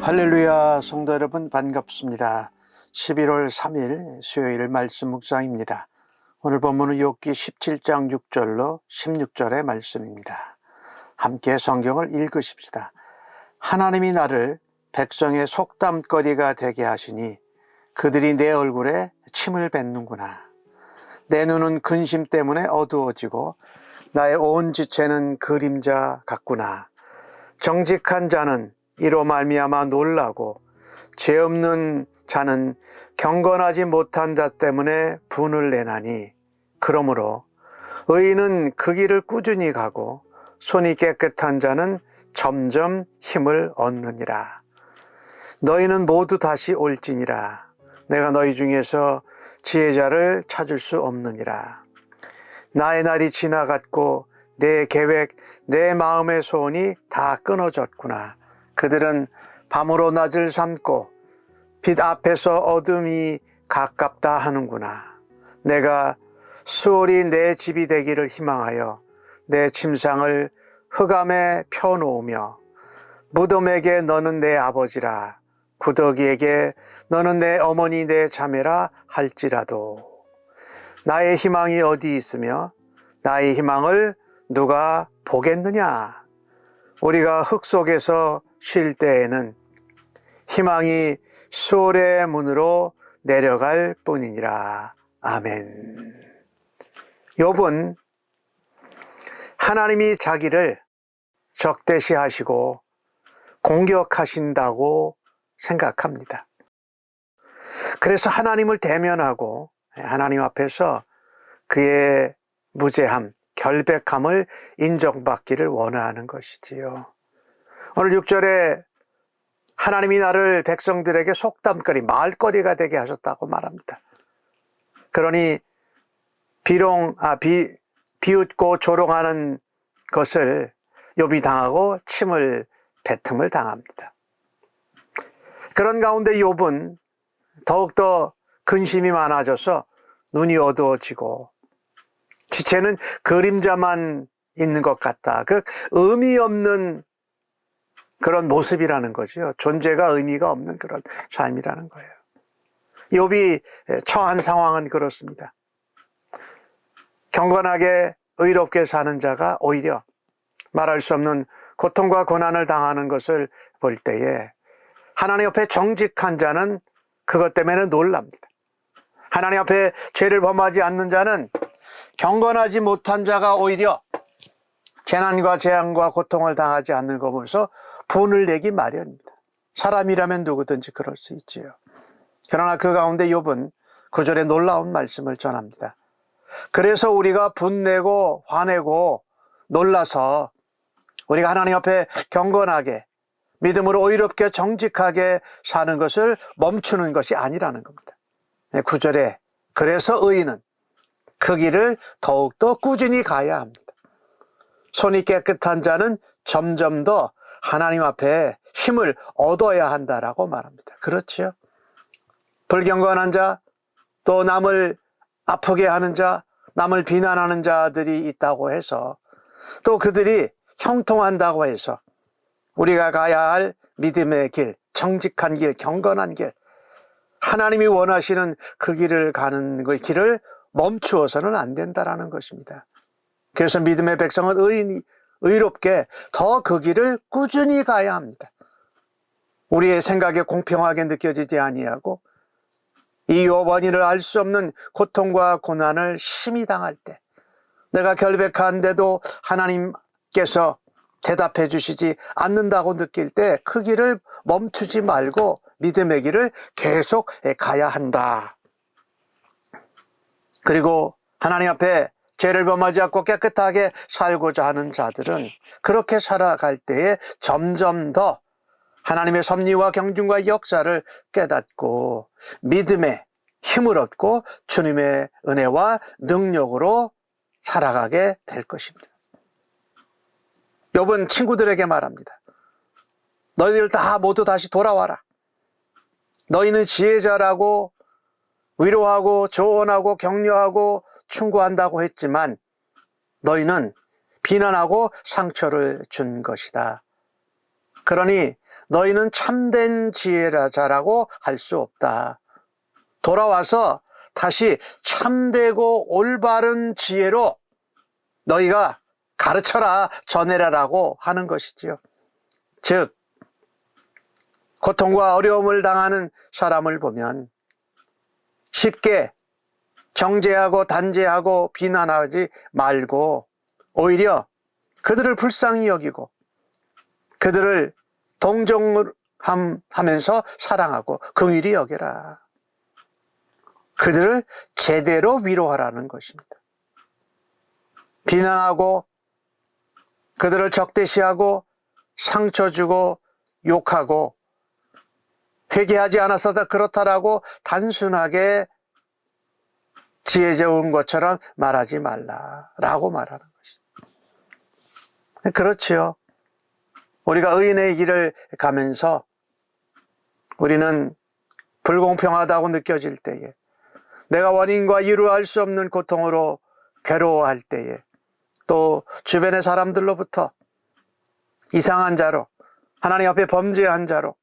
할렐루야, 성도 여러분 반갑습니다. 11월 3일 수요일 말씀 묵상입니다. 오늘 본문은 욥기 17장 6절로 16절의 말씀입니다. 함께 성경을 읽으십시다. 하나님이 나를 백성의 속담거리가 되게 하시니 그들이 내 얼굴에 침을 뱉는구나. 내 눈은 근심 때문에 어두워지고 나의 온 지체는 그림자 같구나. 정직한 자는 이로 말미암아 놀라고 죄 없는 자는 경건하지 못한 자 때문에 분을 내나니 그러므로 의인은 그 길을 꾸준히 가고 손이 깨끗한 자는 점점 힘을 얻느니라. 너희는 모두 다시 올지니라. 내가 너희 중에서 지혜자를 찾을 수 없느니라. 나의 날이 지나갔고 내 계획, 내 마음의 소원이 다 끊어졌구나. 그들은 밤으로 낮을 삼고 빛 앞에서 어둠이 가깝다 하는구나. 내가 수월이 내 집이 되기를 희망하여 내 침상을 흑암에 펴놓으며 무덤에게 너는 내 아버지라 구더기에게 너는 내 어머니 내 자매라 할지라도 나의 희망이 어디 있으며 나의 희망을 누가 보겠느냐. 우리가 흙 속에서 쉴 때에는 희망이 수월의 문으로 내려갈 뿐이니라. 아멘. 욥은 하나님이 자기를 적대시하시고 공격하신다고 생각합니다. 그래서 하나님을 대면하고 하나님 앞에서 그의 무죄함, 결백함을 인정받기를 원하는 것이지요. 오늘 6절에 하나님이 나를 백성들에게 속담거리, 말거리가 되게 하셨다고 말합니다. 그러니 비웃고 조롱하는 것을 욥이 당하고 침을 뱉음을 당합니다. 그런 가운데 욥은 더욱더 근심이 많아져서 눈이 어두워지고 지체는 그림자만 있는 것 같다. 그 의미 없는 그런 모습이라는 거죠. 존재가 의미가 없는 그런 삶이라는 거예요. 욥이 처한 상황은 그렇습니다. 경건하게 의롭게 사는 자가 오히려 말할 수 없는 고통과 고난을 당하는 것을 볼 때에 하나님 앞에 정직한 자는 그것 때문에 놀랍니다. 하나님 앞에 죄를 범하지 않는 자는 경건하지 못한 자가 오히려 재난과 재앙과 고통을 당하지 않는 거 보면서 분을 내기 마련입니다. 사람이라면 누구든지 그럴 수 있지요. 그러나 그 가운데 욥은 9절에 놀라운 말씀을 전합니다. 그래서 우리가 분내고 화내고 놀라서 우리가 하나님 앞에 경건하게 믿음으로 의롭게 정직하게 사는 것을 멈추는 것이 아니라는 겁니다. 9절에 그래서 의인은 그 길을 더욱더 꾸준히 가야 합니다. 손이 깨끗한 자는 점점 더 하나님 앞에 힘을 얻어야 한다라고 말합니다. 그렇죠? 불경건한 자, 또 남을 아프게 하는 자, 남을 비난하는 자들이 있다고 해서 또 그들이 형통한다고 해서 우리가 가야 할 믿음의 길, 정직한 길, 경건한 길, 하나님이 원하시는 그 길을 가는 그 길을 멈추어서는 안 된다라는 것입니다. 그래서 믿음의 백성은 의롭게 더 그 길을 꾸준히 가야 합니다. 우리의 생각에 공평하게 느껴지지 아니하고 이 원인을 알 수 없는 고통과 고난을 심히 당할 때 내가 결백한데도 하나님께서 대답해 주시지 않는다고 느낄 때 그 길을 멈추지 말고 믿음의 길을 계속 가야 한다. 그리고 하나님 앞에 죄를 범하지 않고 깨끗하게 살고자 하는 자들은 그렇게 살아갈 때에 점점 더 하나님의 섭리와 경륜과 역사를 깨닫고 믿음의 힘을 얻고 주님의 은혜와 능력으로 살아가게 될 것입니다. 욥은 친구들에게 말합니다. 너희들 다 모두 다시 돌아와라. 너희는 지혜자라고 위로하고 조언하고 격려하고 충고한다고 했지만 너희는 비난하고 상처를 준 것이다. 그러니 너희는 참된 지혜자라고 할 수 없다. 돌아와서 다시 참되고 올바른 지혜로 너희가 가르쳐라, 전해라라고 하는 것이지요. 즉 고통과 어려움을 당하는 사람을 보면 쉽게 정죄하고 단죄하고 비난하지 말고 오히려 그들을 불쌍히 여기고 그들을 동정하면서 사랑하고 긍휼히 여겨라. 그들을 제대로 위로하라는 것입니다. 비난하고 그들을 적대시하고 상처 주고 욕하고 회개하지 않았어도 그렇다라고 단순하게 지혜로운 것처럼 말하지 말라라고 말하는 것이죠. 그렇지요. 우리가 의인의 길을 가면서 우리는 불공평하다고 느껴질 때에, 내가 원인과 이유를 알 수 없는 고통으로 괴로워할 때에, 또 주변의 사람들로부터 이상한 자로, 하나님 앞에 범죄한 자로,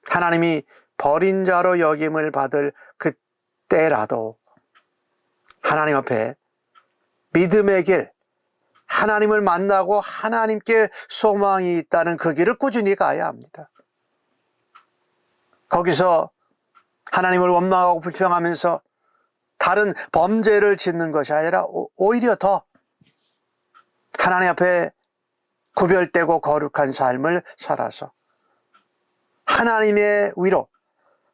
하나님이 버린 자로 여김을 받을 그때라도 하나님 앞에 믿음의 길, 하나님을 만나고 하나님께 소망이 있다는 그 길을 꾸준히 가야 합니다. 거기서 하나님을 원망하고 불평하면서 다른 범죄를 짓는 것이 아니라 오히려 더 하나님 앞에 구별되고 거룩한 삶을 살아서 하나님의 위로,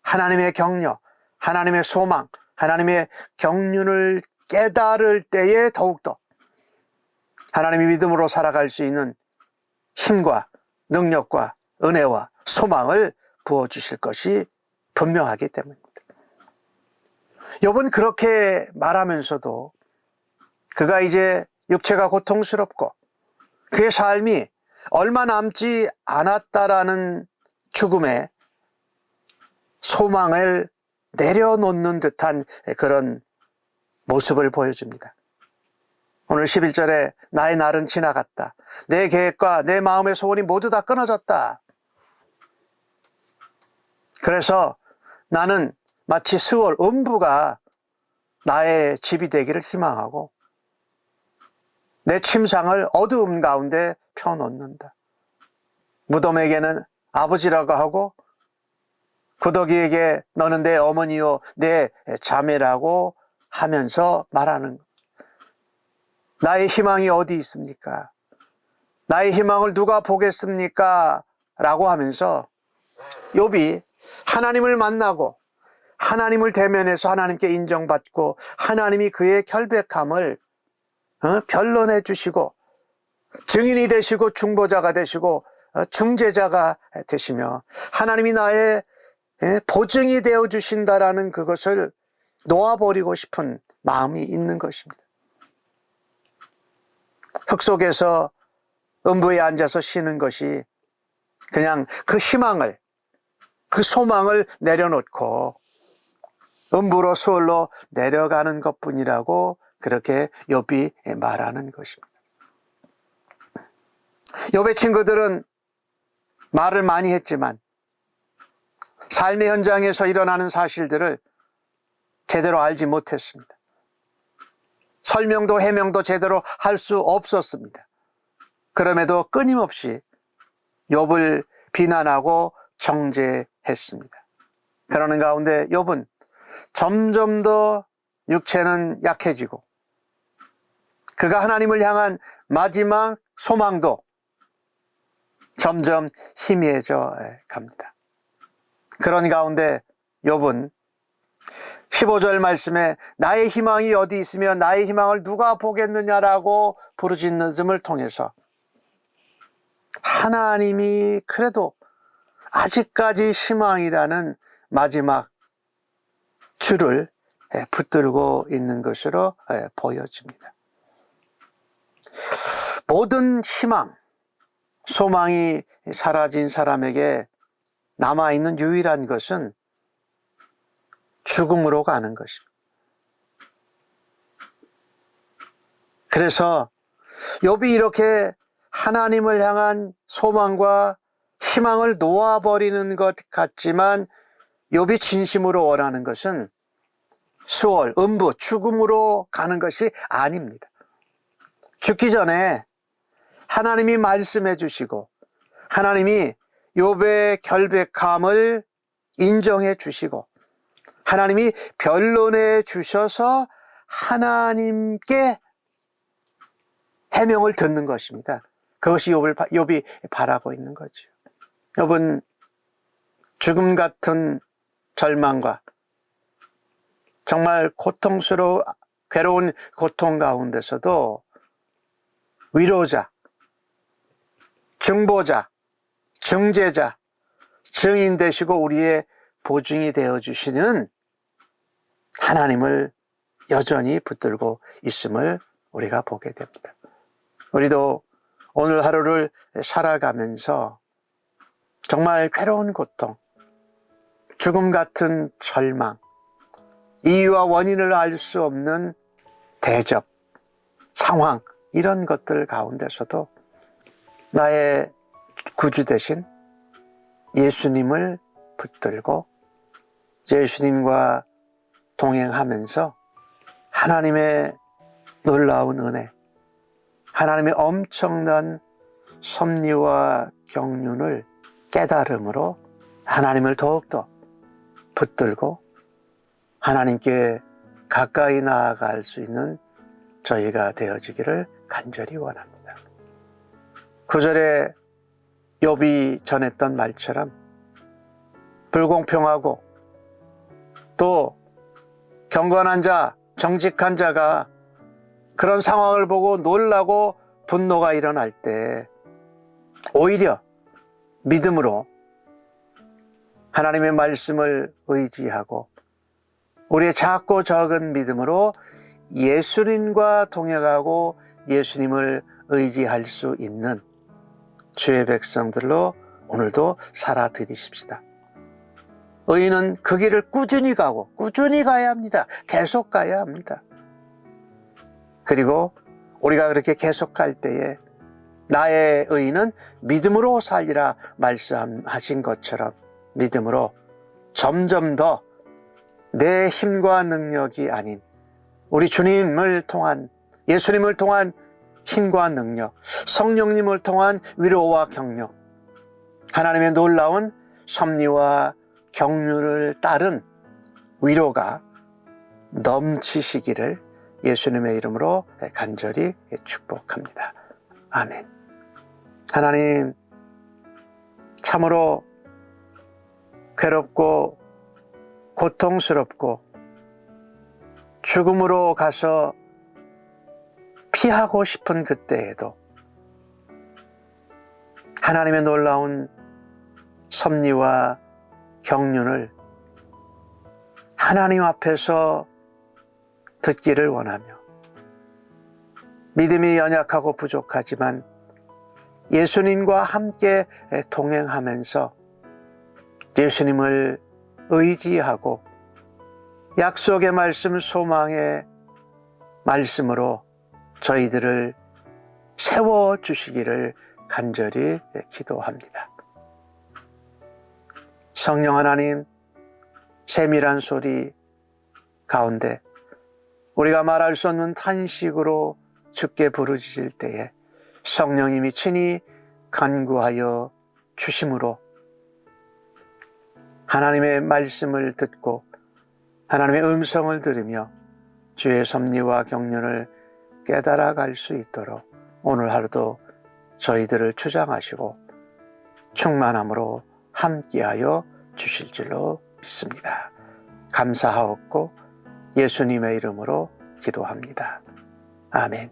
하나님의 격려, 하나님의 소망, 하나님의 경륜을 깨달을 때에 더욱더 하나님의 믿음으로 살아갈 수 있는 힘과 능력과 은혜와 소망을 부어주실 것이 분명하기 때문입니다. 욥은 그렇게 말하면서도 그가 이제 육체가 고통스럽고 그의 삶이 얼마 남지 않았다라는 죽음의 소망을 내려놓는 듯한 그런 모습을 보여줍니다. 오늘 11절에 나의 날은 지나갔다. 내 계획과 내 마음의 소원이 모두 다 끊어졌다. 그래서 나는 마치 스월 음부가 나의 집이 되기를 희망하고 내 침상을 어두움 가운데 펴놓는다. 무덤에게는 아버지라고 하고 구더기에게 너는 내 어머니요 내 자매라고 하면서 말하는 것. 나의 희망이 어디 있습니까? 나의 희망을 누가 보겠습니까? 라고 하면서 욥이 하나님을 만나고 하나님을 대면해서 하나님께 인정받고 하나님이 그의 결백함을 변론해 주시고 증인이 되시고 중보자가 되시고 중재자가 되시며 하나님이 나의 보증이 되어 주신다라는 그것을 놓아버리고 싶은 마음이 있는 것입니다. 흙 속에서 음부에 앉아서 쉬는 것이 그냥 그 희망을, 그 소망을 내려놓고 음부로 수월로 내려가는 것뿐이라고 그렇게 욥이 말하는 것입니다. 욥의 친구들은 말을 많이 했지만 삶의 현장에서 일어나는 사실들을 제대로 알지 못했습니다. 설명도 해명도 제대로 할 수 없었습니다. 그럼에도 끊임없이 욥을 비난하고 정죄했습니다. 그러는 가운데 욥은 점점 더 육체는 약해지고 그가 하나님을 향한 마지막 소망도 점점 희미해져 갑니다. 그런 가운데 욥은 15절 말씀에 나의 희망이 어디 있으며 나의 희망을 누가 보겠느냐라고 부르짖는음을 통해서 하나님이 그래도 아직까지 희망이라는 마지막 줄을 붙들고 있는 것으로 보여집니다. 모든 희망, 소망이 사라진 사람에게 남아있는 유일한 것은 죽음으로 가는 것입니다. 그래서 욥이 이렇게 하나님을 향한 소망과 희망을 놓아버리는 것 같지만 욥이 진심으로 원하는 것은 수월, 음부, 죽음으로 가는 것이 아닙니다. 죽기 전에 하나님이 말씀해 주시고 하나님이 욥의 결백함을 인정해 주시고 하나님이 변론해 주셔서 하나님께 해명을 듣는 것입니다. 그것이 욥이 바라고 있는 거죠. 욥은 죽음 같은 절망과 정말 괴로운 고통 가운데서도 위로자, 증보자, 증제자, 증인 되시고 우리의 보증이 되어주시는 하나님을 여전히 붙들고 있음을 우리가 보게 됩니다. 우리도 오늘 하루를 살아가면서 정말 괴로운 고통, 죽음 같은 절망, 이유와 원인을 알 수 없는 대접, 상황, 이런 것들 가운데서도 나의 구주 되신 예수님을 붙들고 예수님과 동행하면서 하나님의 놀라운 은혜, 하나님의 엄청난 섭리와 경륜을 깨달음으로 하나님을 더욱더 붙들고 하나님께 가까이 나아갈 수 있는 저희가 되어지기를 간절히 원합니다. 9절에 욥이 전했던 말처럼 불공평하고 또 경건한 자, 정직한 자가 그런 상황을 보고 놀라고 분노가 일어날 때 오히려 믿음으로 하나님의 말씀을 의지하고 우리의 작고 적은 믿음으로 예수님과 동행하고 예수님을 의지할 수 있는 주의 백성들로 오늘도 살아드리십시다. 의인은 그 길을 꾸준히 가고 꾸준히 가야 합니다. 계속 가야 합니다. 그리고 우리가 그렇게 계속 갈 때에 나의 의인은 믿음으로 살리라 말씀하신 것처럼 믿음으로 점점 더 내 힘과 능력이 아닌 우리 주님을 통한 예수님을 통한 힘과 능력, 성령님을 통한 위로와 격려, 하나님의 놀라운 섭리와 경륜을 따른 위로가 넘치시기를 예수님의 이름으로 간절히 축복합니다. 아멘. 하나님, 참으로 괴롭고 고통스럽고 죽음으로 가서 피하고 싶은 그때에도 하나님의 놀라운 섭리와 경륜을 하나님 앞에서 듣기를 원하며 믿음이 연약하고 부족하지만 예수님과 함께 동행하면서 예수님을 의지하고 약속의 말씀, 소망의 말씀으로 저희들을 세워주시기를 간절히 기도합니다. 성령 하나님, 세밀한 소리 가운데 우리가 말할 수 없는 탄식으로 주께 부르짖을 때에 성령님이 친히 간구하여 주심으로 하나님의 말씀을 듣고 하나님의 음성을 들으며 주의 섭리와 경륜을 깨달아 갈 수 있도록 오늘 하루도 저희들을 주장하시고 충만함으로 함께하여 주실 줄로 믿습니다. 감사하옵고 예수님의 이름으로 기도합니다. 아멘.